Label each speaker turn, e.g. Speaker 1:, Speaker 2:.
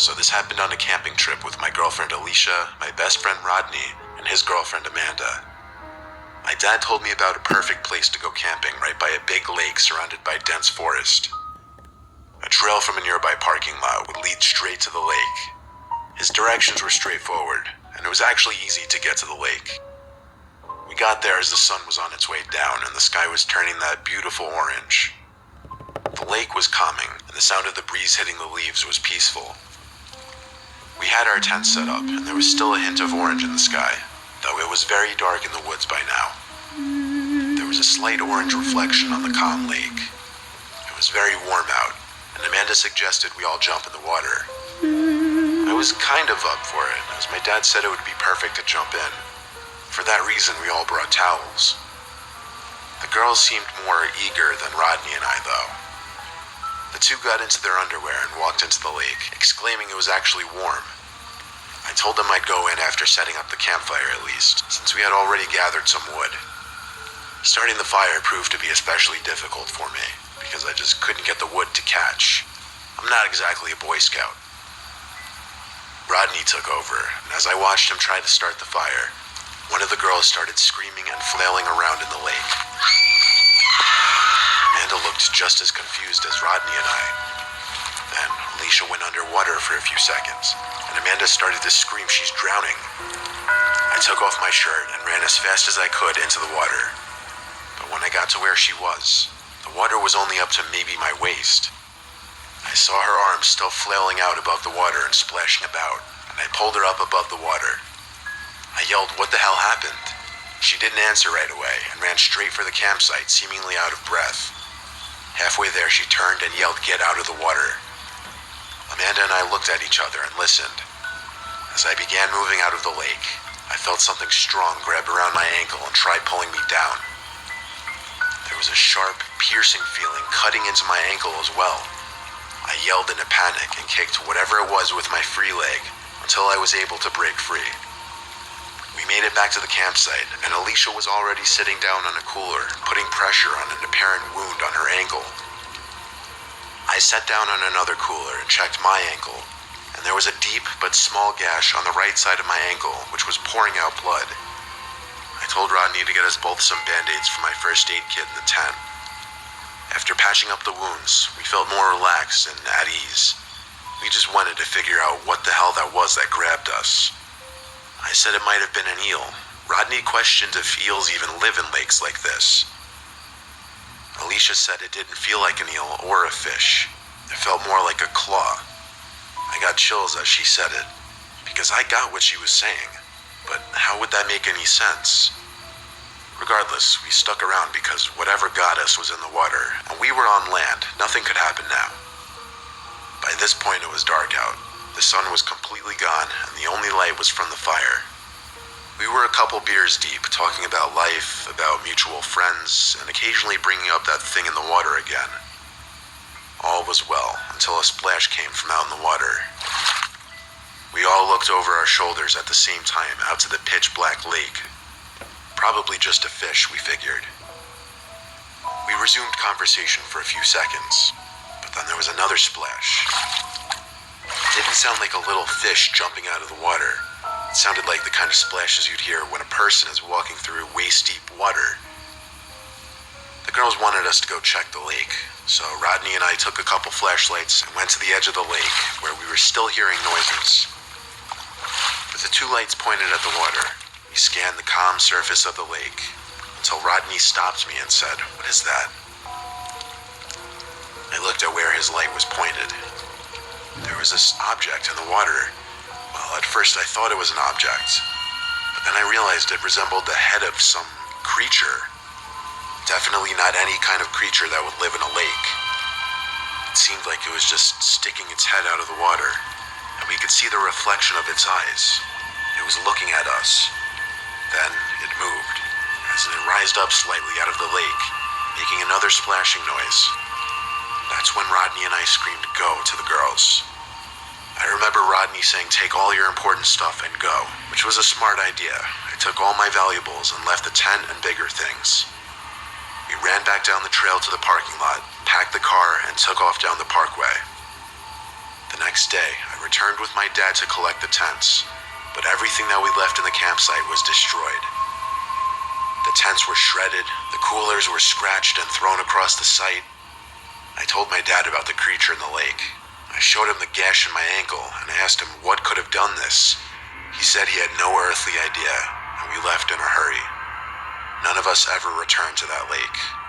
Speaker 1: So this happened on a camping trip with my girlfriend Alicia, my best friend Rodney, and his girlfriend Amanda. My dad told me about a perfect place to go camping right by a big lake surrounded by dense forest. A trail from a nearby parking lot would lead straight to the lake. His directions were straightforward, and it was actually easy to get to the lake. We got there as the sun was on its way down and the sky was turning that beautiful orange. The lake was calming, and the sound of the breeze hitting the leaves was peaceful. We had our tent set up, and there was still a hint of orange in the sky, though it was very dark in the woods by now. There was a slight orange reflection on the calm lake. It was very warm out, and Amanda suggested we all jump in the water. I was kind of up for it, as my dad said it would be perfect to jump in. For that reason, we all brought towels. The girls seemed more eager than Rodney and I, though. The two got into their underwear and walked into the lake, exclaiming it was actually warm. I told them I'd go in after setting up the campfire at least, since we had already gathered some wood. Starting the fire proved to be especially difficult for me, because I just couldn't get the wood to catch. I'm not exactly a Boy Scout. Rodney took over, and as I watched him try to start the fire, one of the girls started screaming and flailing around in the lake. Amanda looked just as confused as Rodney and I. Then Alicia went underwater for a few seconds, and Amanda started to scream she's drowning. I took off my shirt and ran as fast as I could into the water. But when I got to where she was, the water was only up to maybe my waist. I saw her arms still flailing out above the water and splashing about, and I pulled her up above the water. I yelled, "What the hell happened?" She didn't answer right away and ran straight for the campsite, seemingly out of breath. Halfway there, she turned and yelled, "Get out of the water." Amanda and I looked at each other and listened. As I began moving out of the lake, I felt something strong grab around my ankle and try pulling me down. There was a sharp, piercing feeling cutting into my ankle as well. I yelled in a panic and kicked whatever it was with my free leg until I was able to break free. We made it back to the campsite, and Alicia was already sitting down on a cooler, putting pressure on an apparent wound on her ankle. I sat down on another cooler and checked my ankle, and there was a deep but small gash on the right side of my ankle, which was pouring out blood. I told Rodney to get us both some Band-Aids from my first aid kit in the tent. After patching up the wounds, we felt more relaxed and at ease. We just wanted to figure out what the hell that was that grabbed us. I said it might have been an eel. Rodney questioned if eels even live in lakes like this. Alicia said it didn't feel like an eel or a fish. It felt more like a claw. I got chills as she said it, because I got what she was saying, but how would that make any sense? Regardless, we stuck around because whatever got us was in the water, and we were on land. Nothing could happen now. By this point, it was dark out. The sun was completely gone, and the only light was from the fire. We were a couple beers deep, talking about life, about mutual friends, and occasionally bringing up that thing in the water again. All was well, until a splash came from out in the water. We all looked over our shoulders at the same time out to the pitch-black lake. Probably just a fish, we figured. We resumed conversation for a few seconds, but then there was another splash. It didn't sound like a little fish jumping out of the water. It sounded like the kind of splashes you'd hear when a person is walking through waist-deep water. The girls wanted us to go check the lake, so Rodney and I took a couple flashlights and went to the edge of the lake, where we were still hearing noises. With the two lights pointed at the water, we scanned the calm surface of the lake, until Rodney stopped me and said, "What is that?" I looked at where his light was pointed. There was this object in the water. Well, at first I thought it was an object, but then I realized it resembled the head of some creature. Definitely not any kind of creature that would live in a lake. It seemed like it was just sticking its head out of the water, and we could see the reflection of its eyes. It was looking at us. Then it moved, as it rised up slightly out of the lake, making another splashing noise. That's when Rodney and I screamed "Go" to the girls. I remember Rodney saying, "Take all your important stuff and go," which was a smart idea. I took all my valuables and left the tent and bigger things. We ran back down the trail to the parking lot, packed the car, and took off down the parkway. The next day, I returned with my dad to collect the tents, but everything that we left in the campsite was destroyed. The tents were shredded, the coolers were scratched and thrown across the site. I told my dad about the creature in the lake. I showed him the gash in my ankle and asked him what could have done this. He said he had no earthly idea, and we left in a hurry. None of us ever returned to that lake.